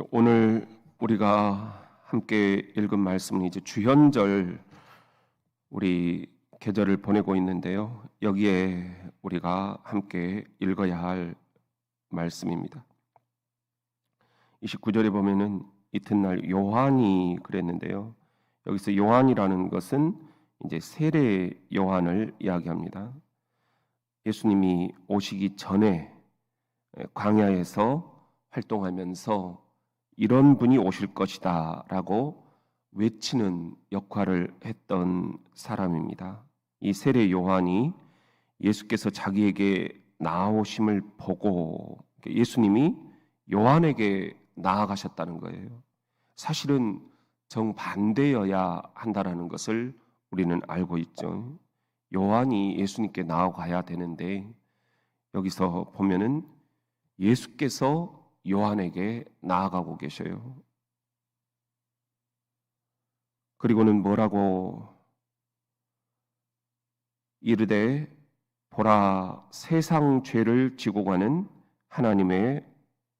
오늘 우리가 함께 읽은 말씀은 이제 주현절 우리 계절을 보내고 있는데요. 여기에 우리가 함께 읽어야 할 말씀입니다. 29절에 보면은 이튿날 요한이 그랬는데요. 여기서 요한이라는 것은 이제 세례 요한을 이야기합니다. 예수님이 오시기 전에 광야에서 활동하면서 이런 분이 오실 것이다 라고 외치는 역할을 했던 사람입니다. 이 세례 요한이 예수께서 자기에게 나아오심을 보고 예수님이 요한에게 나아가셨다는 거예요. 사실은 정반대여야 한다라는 것을 우리는 알고 있죠. 요한이 예수님께 나아가야 되는데 여기서 보면은 예수께서 요한에게 나아가고 계셔요. 그리고는 뭐라고 이르되 보라 세상 죄를 지고 가는 하나님의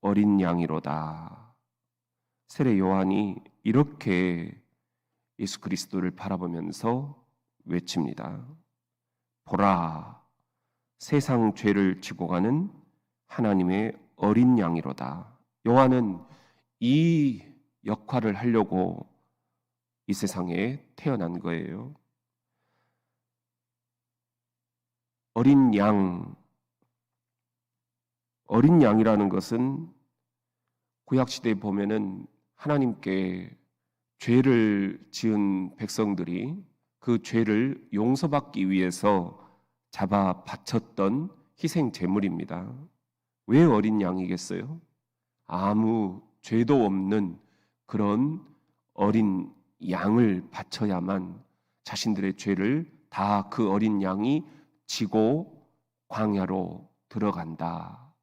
어린 양이로다. 세례 요한이 이렇게 예수 그리스도를 바라보면서 외칩니다. 보라 세상 죄를 지고 가는 하나님의 어린 양이로다. 요한은 이 역할을 하려고 이 세상에 태어난 거예요. 어린 양이라는 것은 구약시대에 보면은 하나님께 죄를 지은 백성들이 그 죄를 용서받기 위해서 잡아 바쳤던 희생 제물입니다. 왜 어린 양이겠어요? 아무 죄도 없는 그런 어린 양을 바쳐야만 자신들의 죄를 다 그 어린 양이 지고 광야로 들어간다.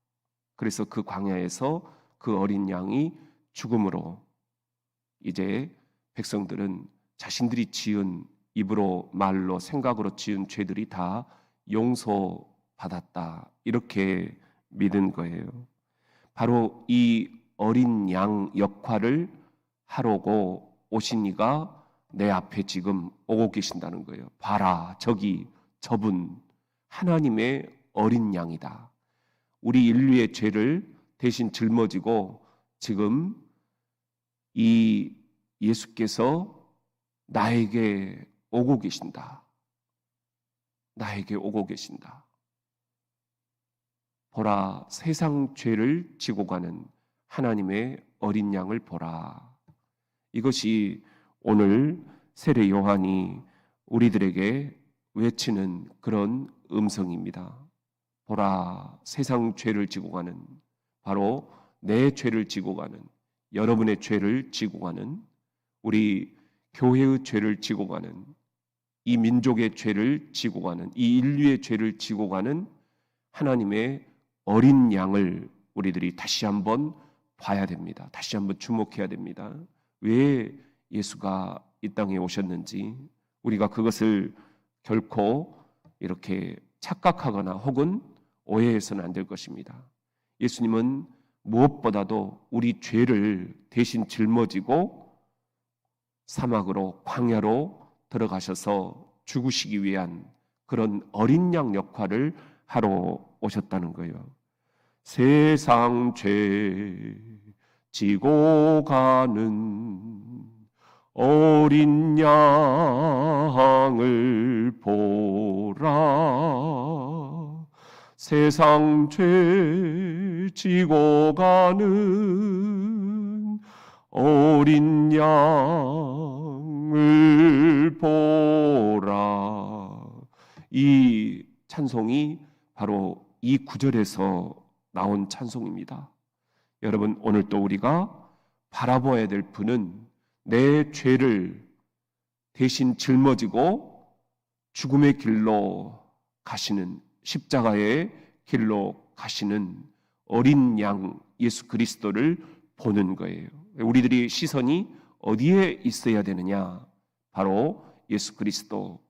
그래서 그 광야에서 그 어린 양이 죽음으로 이제 백성들은 자신들이 지은 입으로 말로 생각으로 지은 죄들이 다 용서받았다. 이렇게 믿은 거예요. 바로 이 어린 양 역할을 하려고 오신 이가 내 앞에 지금 오고 계신다는 거예요. 봐라, 저분 하나님의 어린 양이다. 우리 인류의 죄를 대신 짊어지고 지금 이 예수께서 나에게 오고 계신다. 나에게 오고 계신다. 보라 세상 죄를 지고 가는 하나님의 어린 양을 보라. 이것이 오늘 세례 요한이 우리들에게 외치는 그런 음성입니다. 보라 세상 죄를 지고 가는, 바로 내 죄를 지고 가는, 여러분의 죄를 지고 가는, 우리 교회의 죄를 지고 가는, 이 민족의 죄를 지고 가는, 이 인류의 죄를 지고 가는 하나님의 어린 양을 우리들이 다시 한번 봐야 됩니다. 다시 한번 주목해야 됩니다. 왜 예수가 이 땅에 오셨는지 우리가 그것을 결코 이렇게 착각하거나 혹은 오해해서는 안 될 것입니다. 예수님은 무엇보다도 우리 죄를 대신 짊어지고 사막으로 광야로 들어가셔서 죽으시기 위한 그런 어린 양 역할을 하러 오셨다는 거예요. 세상 죄 지고 가는 어린 양을 보라. 세상 죄 지고 가는 어린 양을 보라. 이 찬송이 바로 이 구절에서 나온 찬송입니다. 여러분, 오늘 또 우리가 바라봐야 될 분은 내 죄를 대신 짊어지고 죽음의 길로 가시는, 십자가의 길로 가시는 어린 양 예수 그리스도를 보는 거예요. 우리들이 시선이 어디에 있어야 되느냐? 바로 예수 그리스도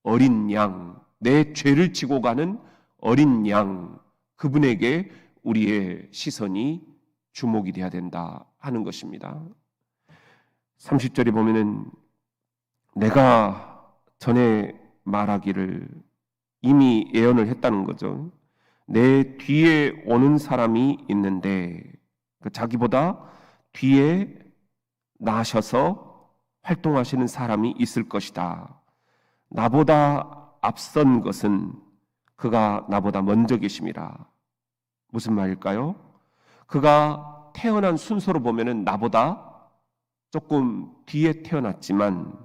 어린 양, 내 죄를 지고 가는 어린 양, 그분에게 우리의 시선이 주목이 돼야 된다 하는 것입니다. 30절에 보면은 내가 전에 말하기를 이미 예언을 했다는 거죠. 내 뒤에 오는 사람이 있는데 자기보다 뒤에 나셔서 활동하시는 사람이 있을 것이다. 나보다 앞선 것은 그가 나보다 먼저 계심이라. 무슨 말일까요? 그가 태어난 순서로 보면은 나보다 조금 뒤에 태어났지만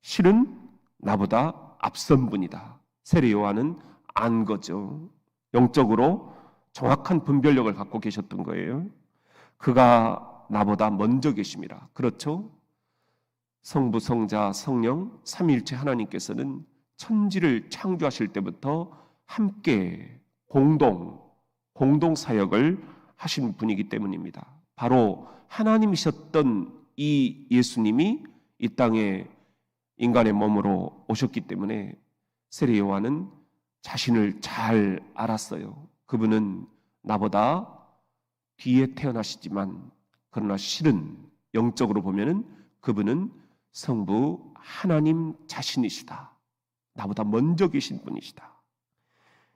실은 나보다 앞선 분이다. 세례 요한은 안 거죠. 영적으로 정확한 분별력을 갖고 계셨던 거예요. 그가 나보다 먼저 계심이라. 그렇죠? 성부, 성자, 성령 삼위일체 하나님께서는 천지를 창조하실 때부터 함께 공동 사역을 하신 분이기 때문입니다. 바로 하나님이셨던 이 예수님이 이 땅에 인간의 몸으로 오셨기 때문에 세례 요한은 자신을 잘 알았어요. 그분은 나보다 뒤에 태어나시지만 그러나 실은 영적으로 보면은 그분은 성부 하나님 자신이시다. 나보다 먼저 계신 분이시다.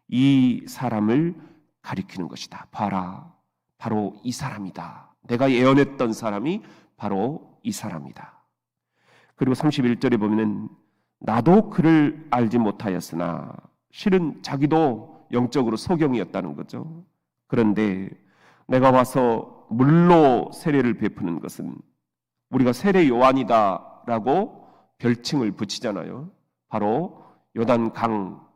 이 사람을 가리키는 것이다. 봐라, 바로 이 사람이다. 내가 예언했던 사람이 바로 이 사람이다. 그리고 31절에 보면은 나도 그를 알지 못하였으나 실은 자기도 영적으로 소경이었다는 거죠. 그런데 내가 와서 물로 세례를 베푸는 것은 우리가 세례 요한이다라고 별칭을 붙이잖아요. 바로 요단강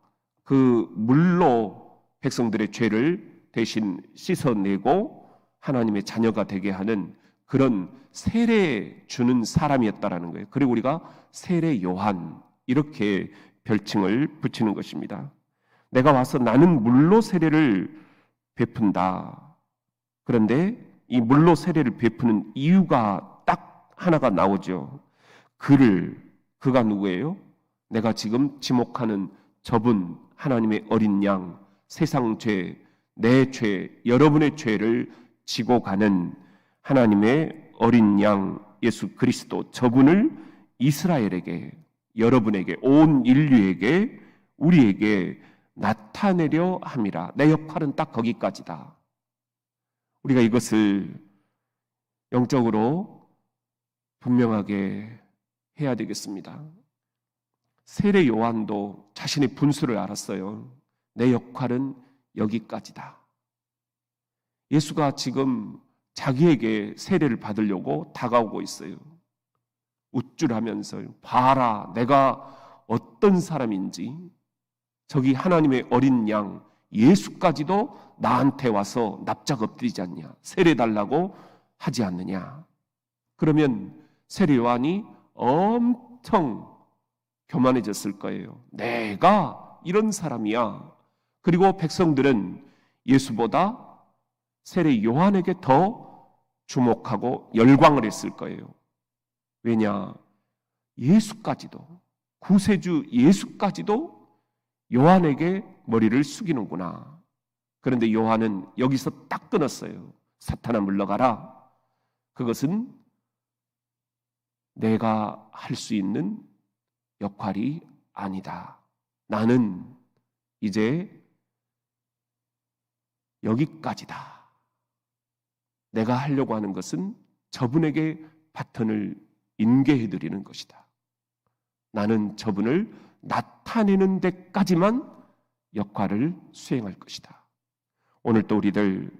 그 물로 백성들의 죄를 대신 씻어내고 하나님의 자녀가 되게 하는 그런 세례 주는 사람이었다라는 거예요. 그리고 우리가 세례 요한 이렇게 별칭을 붙이는 것입니다. 내가 와서 나는 물로 세례를 베푼다. 그런데 이 물로 세례를 베푸는 이유가 딱 하나가 나오죠. 그가 누구예요? 내가 지금 지목하는 저분 하나님의 어린 양, 세상 죄, 내 죄, 여러분의 죄를 지고 가는 하나님의 어린 양 예수 그리스도, 저분을 이스라엘에게, 여러분에게, 온 인류에게, 우리에게 나타내려 함이라. 내 역할은 딱 거기까지다. 우리가 이것을 영적으로 분명하게 해야 되겠습니다. 세례 요한도 자신의 분수를 알았어요. 내 역할은 여기까지다. 예수가 지금 자기에게 세례를 받으려고 다가오고 있어요. 우쭐하면서 봐라, 내가 어떤 사람인지. 저기 하나님의 어린 양 예수까지도 나한테 와서 납작 엎드리지 않냐, 세례 달라고 하지 않느냐. 그러면 세례 요한이 엄청 교만해졌을 거예요. 내가 이런 사람이야. 그리고 백성들은 예수보다 세례 요한에게 더 주목하고 열광을 했을 거예요. 왜냐? 예수까지도, 구세주 예수까지도 요한에게 머리를 숙이는구나. 그런데 요한은 여기서 딱 끊었어요. 사탄아 물러가라. 그것은 내가 할 수 있는 역할이 아니다. 나는 이제 여기까지다. 내가 하려고 하는 것은 저분에게 바톤을 인계해드리는 것이다. 나는 저분을 나타내는 데까지만 역할을 수행할 것이다. 오늘 또 우리들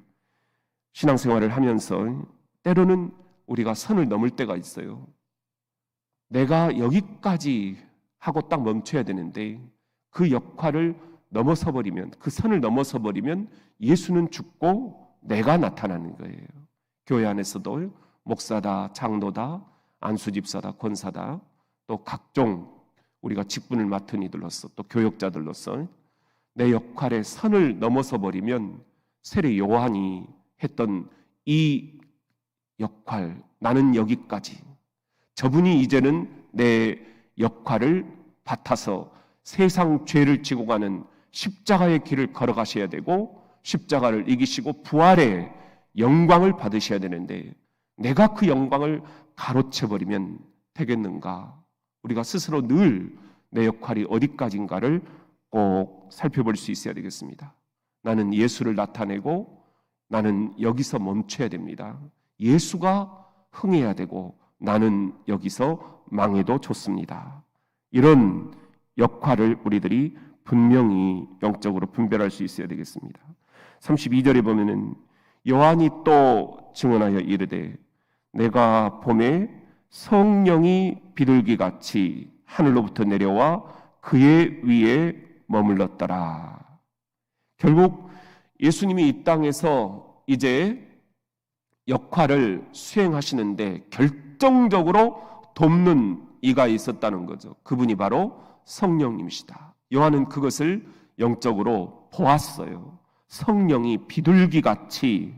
신앙생활을 하면서 때로는 우리가 선을 넘을 때가 있어요. 내가 여기까지 하고 딱 멈춰야 되는데 그 역할을 넘어서 버리면, 그 선을 넘어서 버리면 예수는 죽고 내가 나타나는 거예요. 교회 안에서도 목사다, 장로다, 안수집사다, 권사다, 또 각종 우리가 직분을 맡은 이들로서, 또 교역자들로서 내 역할의 선을 넘어서 버리면 세례 요한이 했던 이 역할, 나는 여기까지, 저분이 이제는 내 역할을 맡아서 세상 죄를 지고 가는 십자가의 길을 걸어가셔야 되고, 십자가를 이기시고 부활의 영광을 받으셔야 되는데 내가 그 영광을 가로채버리면 되겠는가? 우리가 스스로 늘 내 역할이 어디까지인가를 꼭 살펴볼 수 있어야 되겠습니다. 나는 예수를 나타내고 나는 여기서 멈춰야 됩니다. 예수가 흥해야 되고 나는 여기서 망해도 좋습니다. 이런 역할을 우리들이 분명히 영적으로 분별할 수 있어야 되겠습니다. 32절에 보면은 요한이 또 증언하여 이르되 내가 봄에 성령이 비둘기같이 하늘로부터 내려와 그의 위에 머물렀더라. 결국 예수님이 이 땅에서 이제 역할을 수행하시는데 결정적으로 돕는 이가 있었다는 거죠. 그분이 바로 성령님이시다. 요한은 그것을 영적으로 보았어요. 성령이 비둘기같이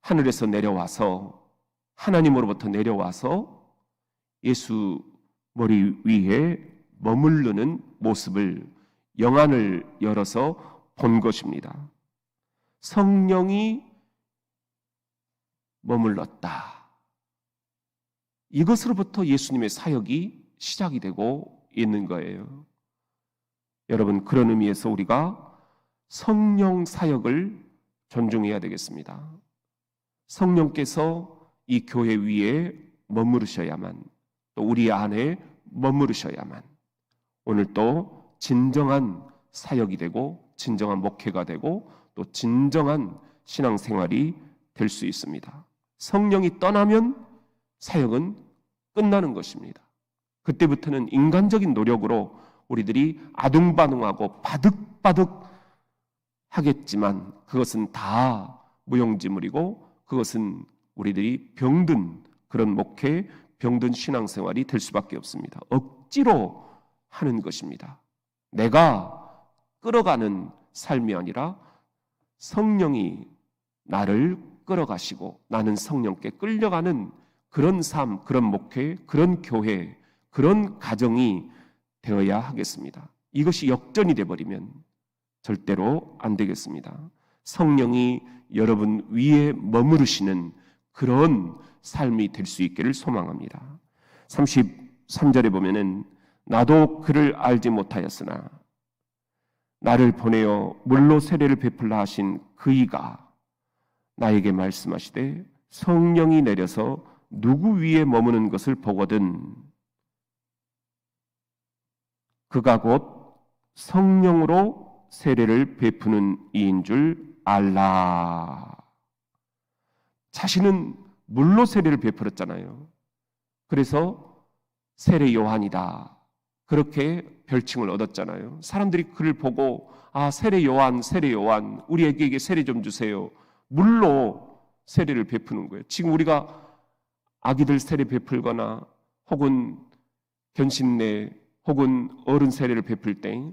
하늘에서 내려와서 하나님으로부터 내려와서 예수 머리 위에 머무르는 모습을 영안을 열어서 본 것입니다. 성령이 머물렀다. 이것으로부터 예수님의 사역이 시작이 되고 있는 거예요. 여러분, 그런 의미에서 우리가 성령 사역을 존중해야 되겠습니다. 성령께서 이 교회 위에 머무르셔야만, 또 우리 안에 머무르셔야만 오늘 또 진정한 사역이 되고 진정한 목회가 되고 또 진정한 신앙생활이 될 수 있습니다. 성령이 떠나면 사역은 끝나는 것입니다. 그때부터는 인간적인 노력으로 우리들이 아둥바둥하고 바득바득 하겠지만 그것은 다 무용지물이고 그것은 우리들이 병든 그런 목회, 병든 신앙생활이 될 수밖에 없습니다. 억지로 하는 것입니다. 내가 끌어가는 삶이 아니라 성령이 나를 끌어가시고 나는 성령께 끌려가는 그런 삶, 그런 목회, 그런 교회, 그런 가정이 되어야 하겠습니다. 이것이 역전이 되어버리면 절대로 안 되겠습니다. 성령이 여러분 위에 머무르시는 그런 삶이 될 수 있기를 소망합니다. 33절에 보면은 나도 그를 알지 못하였으나 나를 보내어 물로 세례를 베풀라 하신 그이가 나에게 말씀하시되 성령이 내려서 누구 위에 머무는 것을 보거든 그가 곧 성령으로 세례를 베푸는 이인 줄 알라. 자신은 물로 세례를 베풀었잖아요. 그래서 세례 요한이다. 그렇게 별칭을 얻었잖아요. 사람들이 그를 보고 아, 세례 요한, 세례 요한, 우리에게 세례 좀 주세요. 물로 세례를 베푸는 거예요. 지금 우리가 아기들 세례 베풀거나 혹은 견신내 혹은 어른 세례를 베풀 때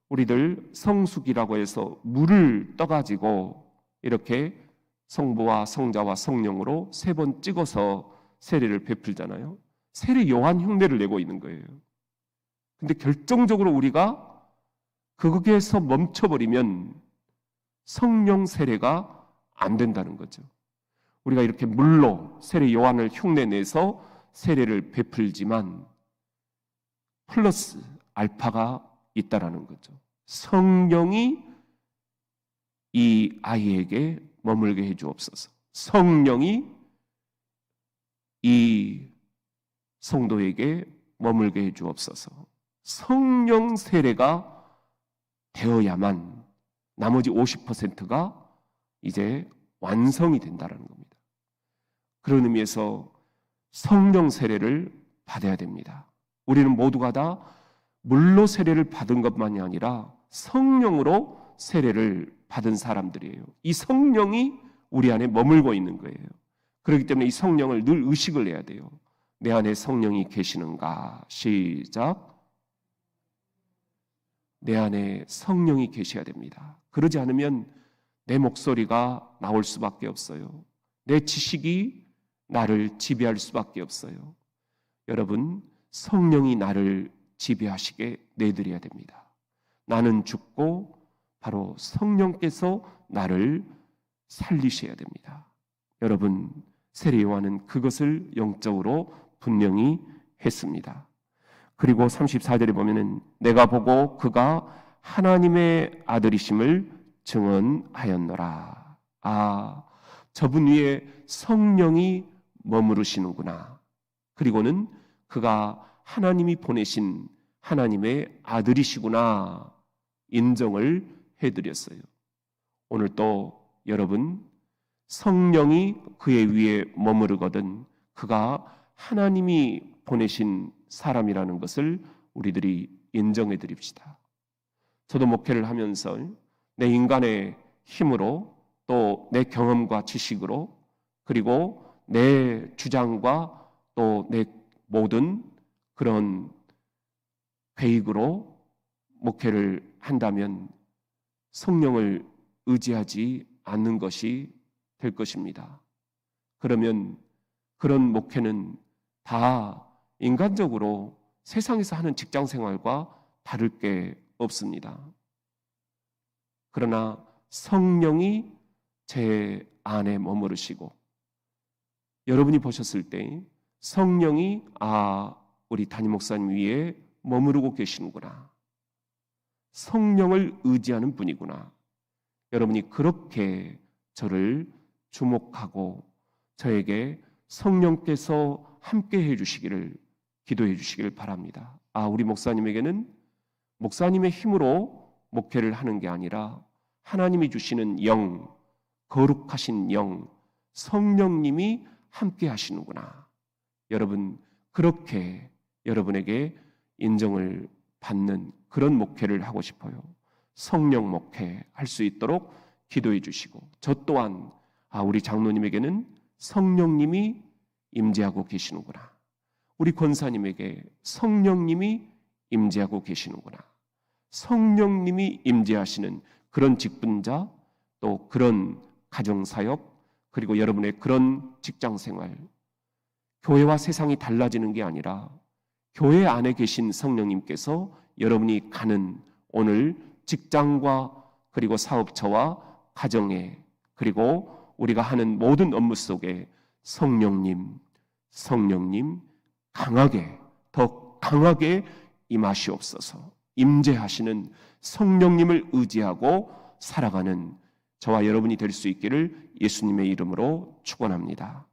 우리들 성숙이라고 해서 물을 떠가지고 이렇게 성부와 성자와 성령으로 3번 찍어서 세례를 베풀잖아요. 세례 요한 흉내를 내고 있는 거예요. 근데 결정적으로 우리가 거기에서 멈춰버리면 성령 세례가 안 된다는 거죠. 우리가 이렇게 물로 세례 요한을 흉내내서 세례를 베풀지만 플러스 알파가 있다라는 거죠. 성령이 이 아이에게 머물게 해주옵소서. 성령이 이 성도에게 머물게 해주옵소서. 성령 세례가 되어야만 나머지 50%가 이제 완성이 된다는 겁니다. 그런 의미에서 성령 세례를 받아야 됩니다. 우리는 모두가 다 물로 세례를 받은 것만이 아니라 성령으로 세례를 받은 사람들이에요. 이 성령이 우리 안에 머물고 있는 거예요. 그렇기 때문에 이 성령을 늘 의식을 해야 돼요. 내 안에 성령이 계시는가? 시작. 내 안에 성령이 계셔야 됩니다. 그러지 않으면 내 목소리가 나올 수밖에 없어요. 내 지식이 나를 지배할 수밖에 없어요. 여러분, 성령이 나를 지배하시게 내드려야 됩니다. 나는 죽고 바로 성령께서 나를 살리셔야 됩니다. 여러분, 세례 요한은 그것을 영적으로 분명히 했습니다. 그리고 34절에 보면은 내가 보고 그가 하나님의 아들이심을 증언하였노라. 아, 저분 위에 성령이 머무르시는구나. 그리고는 그가 하나님이 보내신 하나님의 아들이시구나 인정을 해드렸어요. 오늘 또 여러분, 성령이 그의 위에 머무르거든 그가 하나님이 보내신 사람이라는 것을 우리들이 인정해 드립시다. 저도 목회를 하면서 내 인간의 힘으로 또 내 경험과 지식으로 그리고 내 주장과 또 내 모든 그런 계획으로 목회를 한다면 성령을 의지하지 않는 것이 될 것입니다. 그러면 그런 목회는 다 인간적으로 세상에서 하는 직장 생활과 다를 게 없습니다. 그러나 성령이 제 안에 머무르시고 여러분이 보셨을 때 성령이 우리 담임 목사님 위에 머무르고 계시는구나. 성령을 의지하는 분이구나. 여러분이 그렇게 저를 주목하고 저에게 성령께서 함께 해주시기를 기도해 주시기를 바랍니다. 우리 목사님에게는 목사님의 힘으로 목회를 하는 게 아니라 하나님이 주시는 영, 거룩하신 영, 성령님이 함께 하시는구나. 여러분, 그렇게 여러분에게 인정을 받는 그런 목회를 하고 싶어요. 성령 목회 할 수 있도록 기도해 주시고 저 또한 우리 장로님에게는 성령님이 임재하고 계시는구나. 우리 권사님에게 성령님이 임재하고 계시는구나. 성령님이 임재하시는 그런 직분자 또 그런 가정사역 그리고 여러분의 그런 직장생활 교회와 세상이 달라지는 게 아니라 교회 안에 계신 성령님께서 여러분이 가는 오늘 직장과 그리고 사업처와 가정에 그리고 우리가 하는 모든 업무 속에 성령님 강하게 더 강하게 임하시옵소서. 임재하시는 성령님을 의지하고 살아가는 저와 여러분이 될 수 있기를 예수님의 이름으로 축원합니다.